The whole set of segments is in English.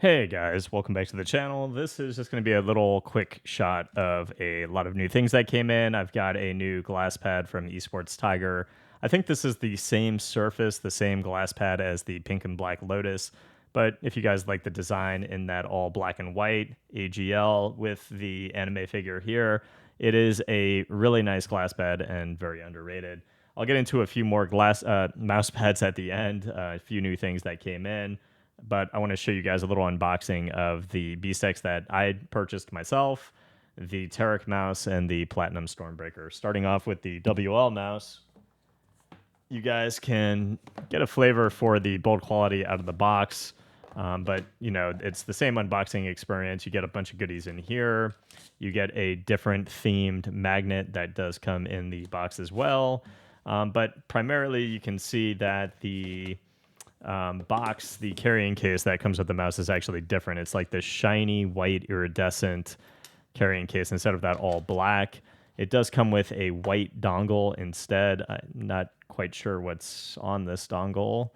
Hey guys, welcome back to the channel. This is just going to be a little quick shot of a lot of new things that came in. I've got a new glass pad from Esports Tiger. I think this is the same surface, the same glass pad as the pink and black Lotus. But if you guys like the design in that all black and white AGL with the anime figure here, it is a really nice glass pad and very underrated. I'll get into a few more glass mouse pads at the end, a few new things that came in, but I want to show you guys a little unboxing of the Beastex that I purchased myself, the Tarik mouse, and the Platinum StormBreaker. Starting off with the WL mouse, you guys can get a flavor for the build quality out of the box. But, you know, it's the same unboxing experience. You get a bunch of goodies in here. You get a different themed magnet that does come in the box as well. But primarily, you can see that the box, the carrying case that comes with the mouse is actually different. It's like this shiny white iridescent carrying case instead of that all black. It does come with a white dongle instead. I'm not quite sure what's on this dongle.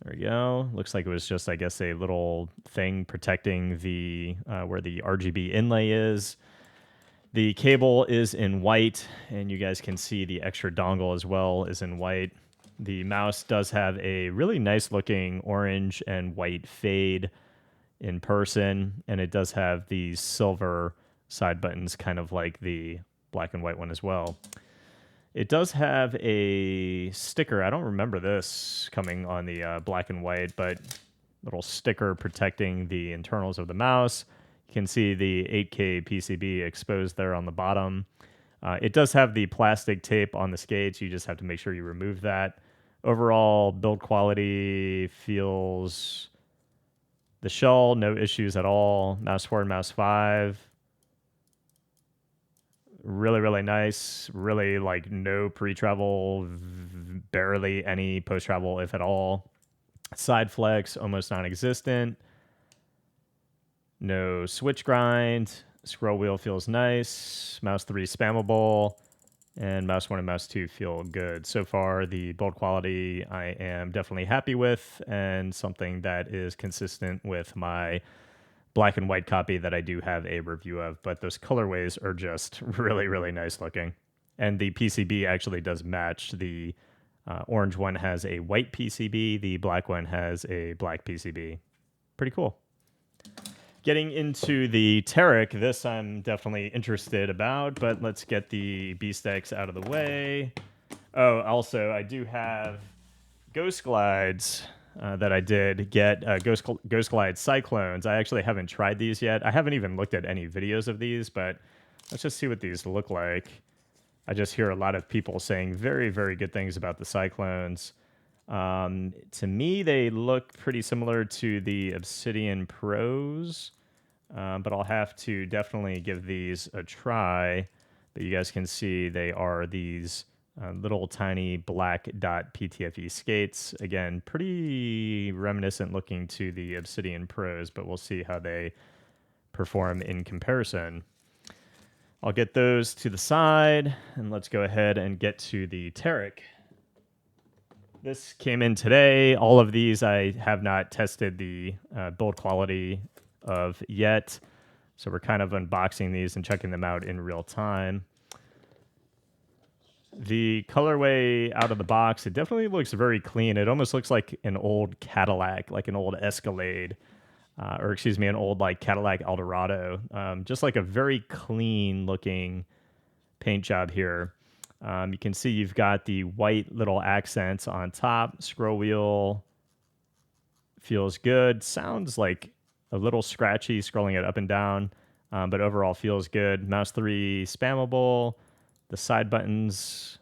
There we go. Looks like it was just, I guess, a little thing protecting the where the RGB inlay is. The cable is in white, and you guys can see the extra dongle as well is in white. The mouse does have a really nice looking orange and white fade in person, and it does have these silver side buttons, kind of like the black and white one as well. It does have a sticker. I don't remember this coming on the black and white, but little sticker protecting the internals of the mouse. You can see the 8K PCB exposed there on the bottom. It does have the plastic tape on the skates. You just have to make sure you remove that. Overall, build quality feels the shell, no issues at all. Mouse 4 and mouse 5. Really, really nice. Really, like, no pre-travel, barely any post-travel, if at all. Side flex, almost non-existent. No switch grind. Scroll wheel feels nice. Mouse 3 spammable. And mouse 1 and mouse 2 feel good. So far, the build quality I am definitely happy with, and something that is consistent with my black and white copy that I do have a review of. But those colorways are just really, really nice looking. And the PCB actually does match. The orange one has a white PCB. The black one has a black PCB. Pretty cool. Getting into the Tarik, this I'm definitely interested about, but let's get the Beastex out of the way. Oh, also, I do have Ghost Glides that I did get, Ghost Glide Cyclones. I actually haven't tried these yet. I haven't even looked at any videos of these, but let's just see what these look like. I just hear a lot of people saying very, very good things about the Cyclones. To me, they look pretty similar to the Obsidian Pros, but I'll have to definitely give these a try. But you guys can see they are these little tiny black dot PTFE skates. Again, pretty reminiscent looking to the Obsidian Pros, but we'll see how they perform in comparison. I'll get those to the side, and let's go ahead and get to the Tarik. This came in today. All of these I have not tested the build quality of yet, so we're kind of unboxing these and checking them out in real time. The colorway out of the box, it definitely looks very clean. It almost looks like an old Cadillac, like an old Escalade, or excuse me, an old like Cadillac Eldorado. Just like a very clean looking paint job here. You can see you've got the white little accents on top. Scroll wheel feels good. Sounds like a little scratchy scrolling it up and down, but overall feels good. Mouse 3 spammable. The side buttons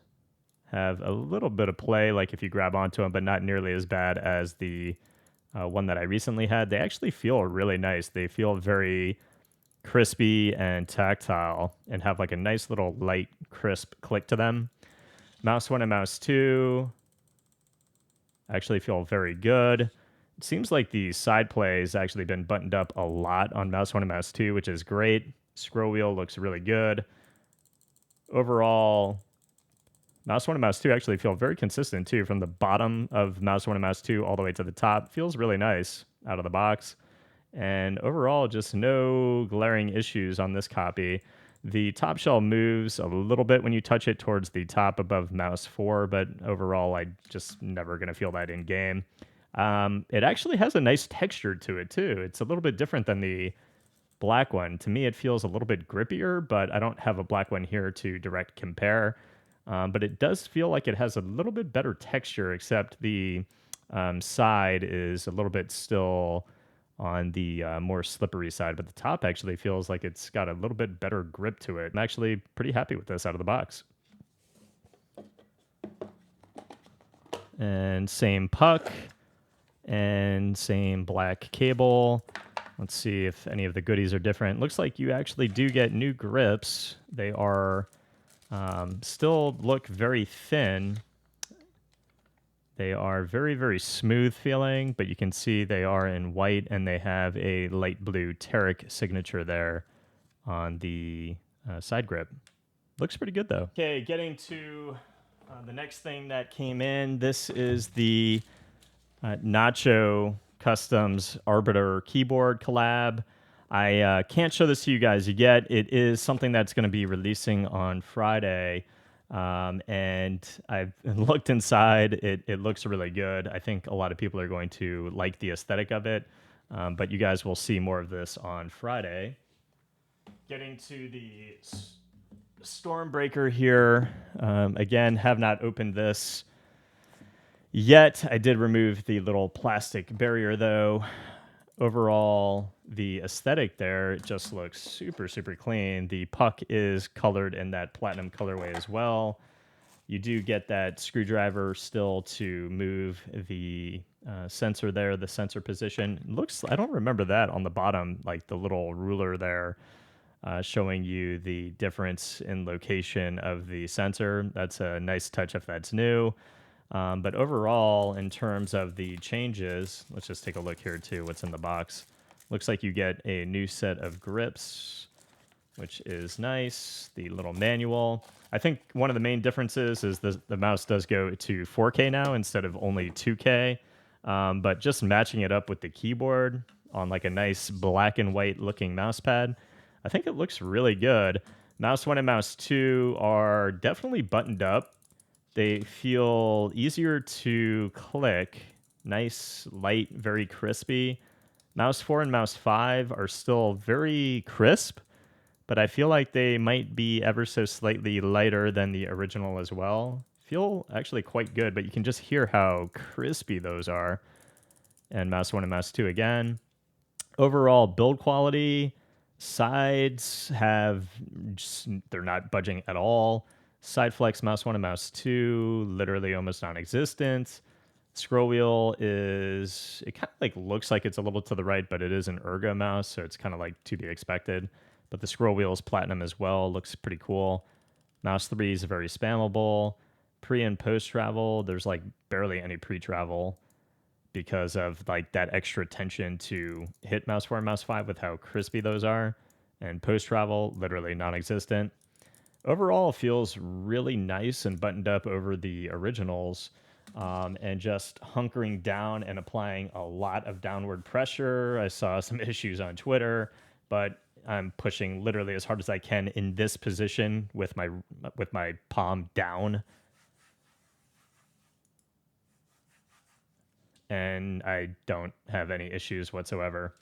have a little bit of play, like if you grab onto them, but not nearly as bad as the one that I recently had. They actually feel really nice. They feel very crispy and tactile and have like a nice little light crisp click to them. Mouse 1 and mouse 2 actually feel very good. It seems like the side play has actually been buttoned up a lot on mouse 1 and mouse 2, which is great. Scroll wheel looks really good. Overall, mouse 1 and mouse 2 actually feel very consistent too, from the bottom of mouse 1 and mouse 2 all the way to the top. Feels really nice out of the box. And overall, just no glaring issues on this copy. The top shell moves a little bit when you touch it towards the top above mouse 4, but overall, I just never going to feel that in game. It actually has a nice texture to it, too. It's a little bit different than the black one. To me, it feels a little bit grippier, but I don't have a black one here to direct compare. But it does feel like it has a little bit better texture, except the side is a little bit still on the more slippery side, but the top actually feels like it's got a little bit better grip to it. I'm actually pretty happy with this out of the box. And same puck and same black cable. Let's see if any of the goodies are different. Looks like you actually do get new grips. They are still look very thin. They are very, very smooth feeling, but you can see they are in white and they have a light blue Tarik signature there on the side grip. Looks pretty good though. Okay, getting to the next thing that came in. This is the Nacho Customs Arbiter keyboard collab. I can't show this to you guys yet. It is something that's going to be releasing on Friday. And I've looked inside. It looks really good. I think a lot of people are going to like the aesthetic of it. But you guys will see more of this on Friday. Getting to the StormBreaker here. Again, have not opened this yet. I did remove the little plastic barrier though. Overall, the aesthetic there just looks super, super clean. The puck is colored in that platinum colorway as well. You do get that screwdriver still to move the sensor there, the sensor position. Looks, I don't remember that on the bottom, like the little ruler there showing you the difference in location of the sensor. That's a nice touch if that's new. But overall, in terms of the changes, let's just take a look here too, what's in the box. Looks like you get a new set of grips, which is nice. The little manual. I think one of the main differences is the mouse does go to 4K now instead of only 2K. But just matching it up with the keyboard on like a nice black and white looking mouse pad, I think it looks really good. Mouse 1 and mouse 2 are definitely buttoned up. They feel easier to click, nice, light, very crispy. Mouse 4 and mouse 5 are still very crisp, but I feel like they might be ever so slightly lighter than the original as well. Feel actually quite good, but you can just hear how crispy those are. And mouse 1 and mouse 2 again. Overall build quality, sides have, they're not budging at all. Side flex mouse 1 and mouse 2, literally almost non-existent. Scroll wheel is, it kind of like looks like it's a little to the right, but it is an ergo mouse, so it's kind of like to be expected. But the scroll wheel is platinum as well, looks pretty cool. Mouse 3 is very spammable. Pre and post travel, there's like barely any pre-travel because of like that extra tension to hit mouse 4 and mouse 5 with how crispy those are. And post travel, literally non-existent. Overall, feels really nice and buttoned up over the originals, and just hunkering down and applying a lot of downward pressure. I saw some issues on Twitter, but I'm pushing literally as hard as I can in this position with my palm down. And I don't have any issues whatsoever.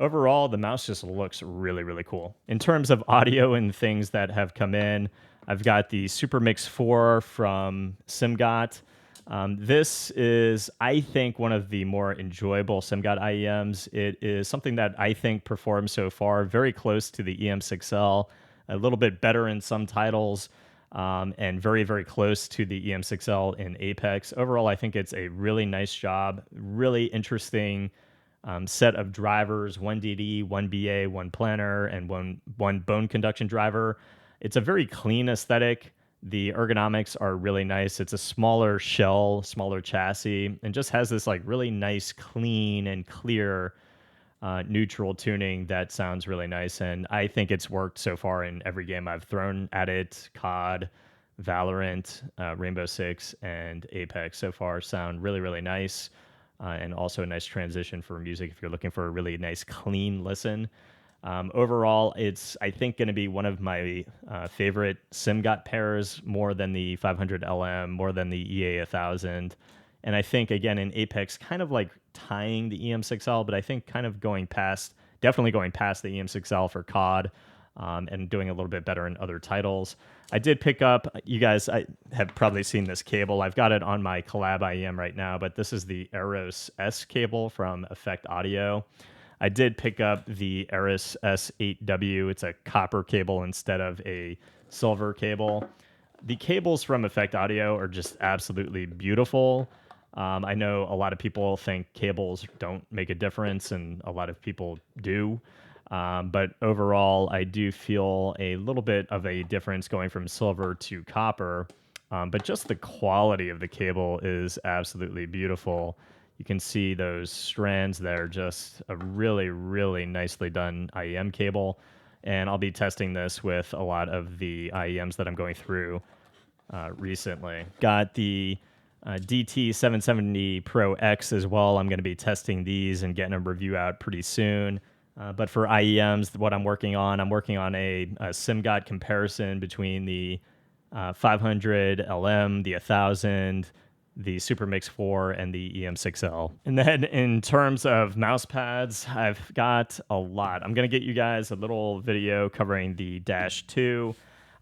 Overall, the mouse just looks really, really cool. In terms of audio and things that have come in, I've got the Super Mix 4 from SimGot. This is, I think, one of the more enjoyable SimGot IEMs. It is something that I think performs so far very close to the EM6L, a little bit better in some titles, and very, very close to the EM6L in Apex. Overall, I think it's a really nice job, really interesting set of drivers, one DD, one BA, one planner, and one bone conduction driver. It's a very clean aesthetic. The ergonomics are really nice. It's a smaller shell, smaller chassis, and just has this like really nice, clean and clear neutral tuning that sounds really nice. And I think it's worked so far in every game I've thrown at it. COD, Valorant, Rainbow Six, and Apex so far sound really, really nice. and also a nice transition for music if you're looking for a really nice clean listen. Overall, it's, I think, going to be one of my favorite SimGot pairs, more than the 500LM, more than the EA 1000. And I think, again, in Apex, kind of like tying the EM6L, but I think kind of definitely going past the EM6L for COD, and doing a little bit better in other titles. I did pick up, you guys I have probably seen this cable. I've got it on my collab IEM right now, but this is the Eros S cable from Effect Audio. I did pick up the Eris S8W. It's a copper cable instead of a silver cable. The cables from Effect Audio are just absolutely beautiful. I know a lot of people think cables don't make a difference, and a lot of people do. But overall, I do feel a little bit of a difference going from silver to copper. But just the quality of the cable is absolutely beautiful. You can see those strands there, just a really, really nicely done IEM cable. And I'll be testing this with a lot of the IEMs that I'm going through recently. Got the DT770 Pro X as well. I'm going to be testing these and getting a review out pretty soon. But for IEMs, what I'm working on a SimGot comparison between the 500 LM, the 1000, the Super Mix 4, and the EM6L. And then in terms of mouse pads, I've got a lot. I'm going to get you guys a little video covering the Dash 2.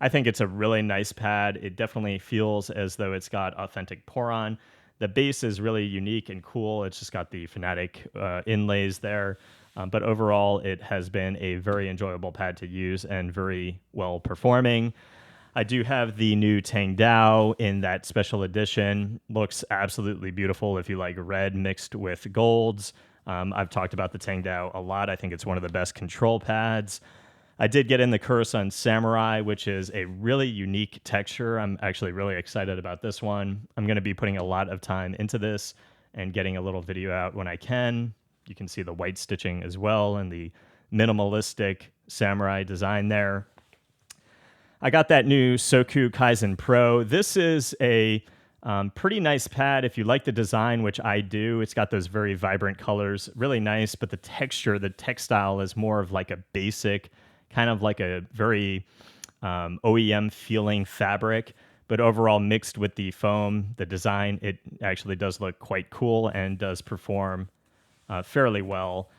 I think it's a really nice pad. It definitely feels as though it's got authentic Poron. The base is really unique and cool. It's just got the Fnatic inlays there. But overall, it has been a very enjoyable pad to use and very well performing. I do have the new Tang Dao in that special edition. Looks absolutely beautiful if you like red mixed with golds. I've talked about the Tang Dao a lot. I think it's one of the best control pads. I did get in the Coruscant Samurai, which is a really unique texture. I'm actually really excited about this one. I'm going to be putting a lot of time into this and getting a little video out when I can. You can see the white stitching as well and the minimalistic samurai design there. I got that new Soku Kaizen Pro. This is a pretty nice pad if you like the design, which I do. It's got those very vibrant colors, really nice, but the texture, the textile is more of like a basic, kind of like a very OEM feeling fabric, but overall mixed with the foam, the design, it actually does look quite cool and does perform fairly well.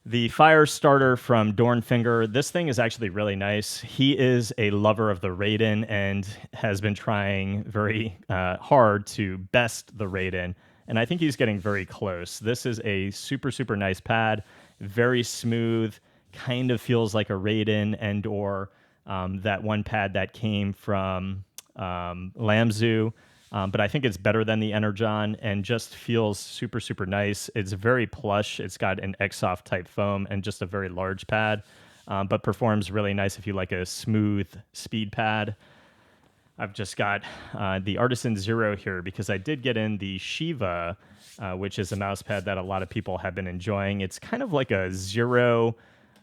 The Fire Starter from Dornfinger, this thing is actually really nice. He is a lover of the Raiden and has been trying very hard to best the Raiden, and I think he's getting very close. This is a super, super nice pad, very smooth, kind of feels like a Raiden and or that one pad that came from Lamzu. But I think it's better than the Energon and just feels super, super nice. It's very plush. It's got an Exoft type foam and just a very large pad, but performs really nice if you like a smooth speed pad. I've just got the Artisan Zero here because I did get in the Shiva, which is a mouse pad that a lot of people have been enjoying. It's kind of like a Zero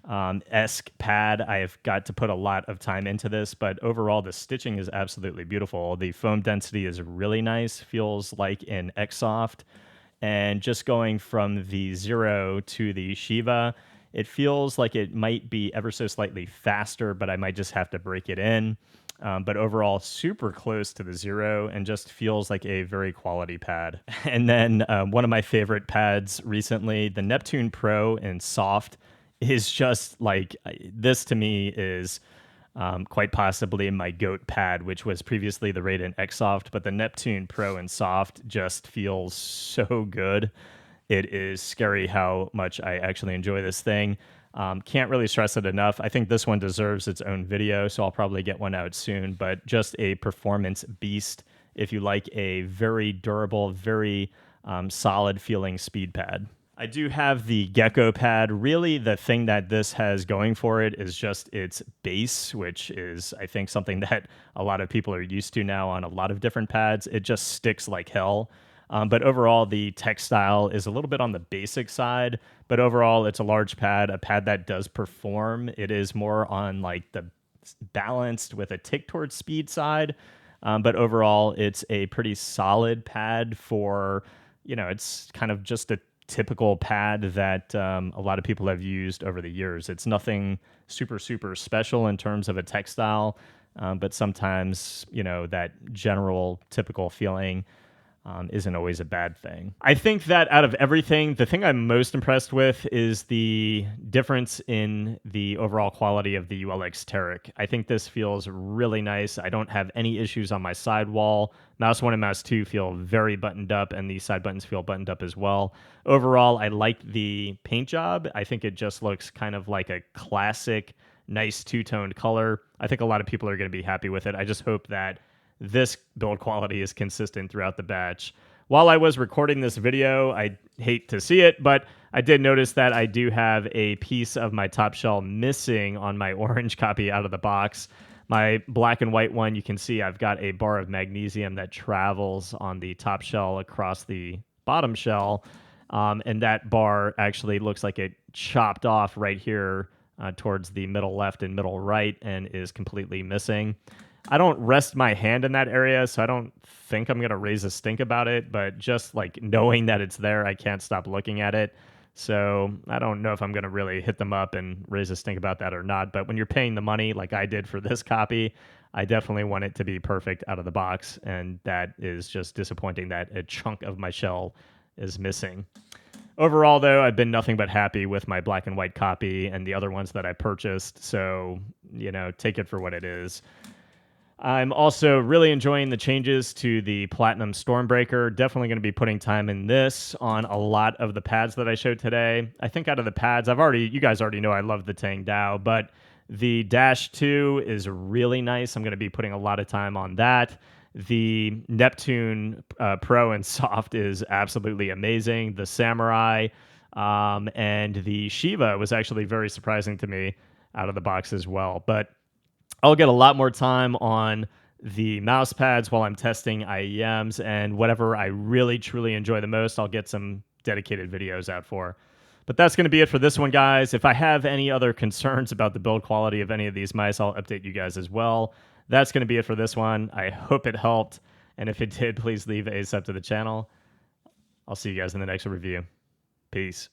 esque pad. I have got to put a lot of time into this, but overall the stitching is absolutely beautiful. The foam density is really nice, feels like an Exoft, and just going from the Zero to the Shiva, it feels like it might be ever so slightly faster, but I might just have to break it in. But overall, super close to the Zero and just feels like a very quality pad. And then one of my favorite pads recently, the Neptune Pro in Soft, is just like, this to me is quite possibly my GOAT pad, which was previously the Raiden Exoft, but the Neptune Pro in Soft just feels so good. It is scary how much I actually enjoy this thing. Can't really stress it enough. I think this one deserves its own video, so I'll probably get one out soon, but just a performance beast if you like a very durable, very solid feeling speed pad. I do have the Gecko pad. Really, the thing that this has going for it is just its base, which is, I think, something that a lot of people are used to now on a lot of different pads. It just sticks like hell. But overall, the textile is a little bit on the basic side. But overall, it's a large pad, a pad that does perform. It is more on like the balanced with a tick towards speed side. But overall, it's a pretty solid pad for it's kind of just a typical pad that a lot of people have used over the years. It's nothing super, super special in terms of a textile, but sometimes, that general typical feeling isn't always a bad thing. I think that out of everything, the thing I'm most impressed with is the difference in the overall quality of the ULX Tarik. I think this feels really nice. I don't have any issues on my sidewall. Mouse 1 and Mouse 2 feel very buttoned up, and the side buttons feel buttoned up as well. Overall, I like the paint job. I think it just looks kind of like a classic, nice two-toned color. I think a lot of people are going to be happy with it. I just hope that this build quality is consistent throughout the batch. While I was recording this video, I hate to see it, but I did notice that I do have a piece of my top shell missing on my orange copy out of the box. My black and white one, you can see I've got a bar of magnesium that travels on the top shell across the bottom shell, and that bar actually looks like it chopped off right here towards the middle left and middle right and is completely missing. I don't rest my hand in that area, so I don't think I'm going to raise a stink about it, but just like knowing that it's there, I can't stop looking at it. So I don't know if I'm going to really hit them up and raise a stink about that or not. But when you're paying the money like I did for this copy, I definitely want it to be perfect out of the box. And that is just disappointing that a chunk of my shell is missing. Overall, though, I've been nothing but happy with my black and white copy and the other ones that I purchased. So, take it for what it is. I'm also really enjoying the changes to the Platinum StormBreaker. Definitely going to be putting time in this on a lot of the pads that I showed today. I think out of the pads, you guys already know I love the Tang Dao, but the Dash 2 is really nice. I'm going to be putting a lot of time on that. The Neptune Pro and Soft is absolutely amazing. The Samurai and the Shiva was actually very surprising to me out of the box as well. But I'll get a lot more time on the mouse pads while I'm testing IEMs, and whatever I really, truly enjoy the most, I'll get some dedicated videos out for. But that's going to be it for this one, guys. If I have any other concerns about the build quality of any of these mice, I'll update you guys as well. That's going to be it for this one. I hope it helped, and if it did, please leave a sub to the channel. I'll see you guys in the next review. Peace.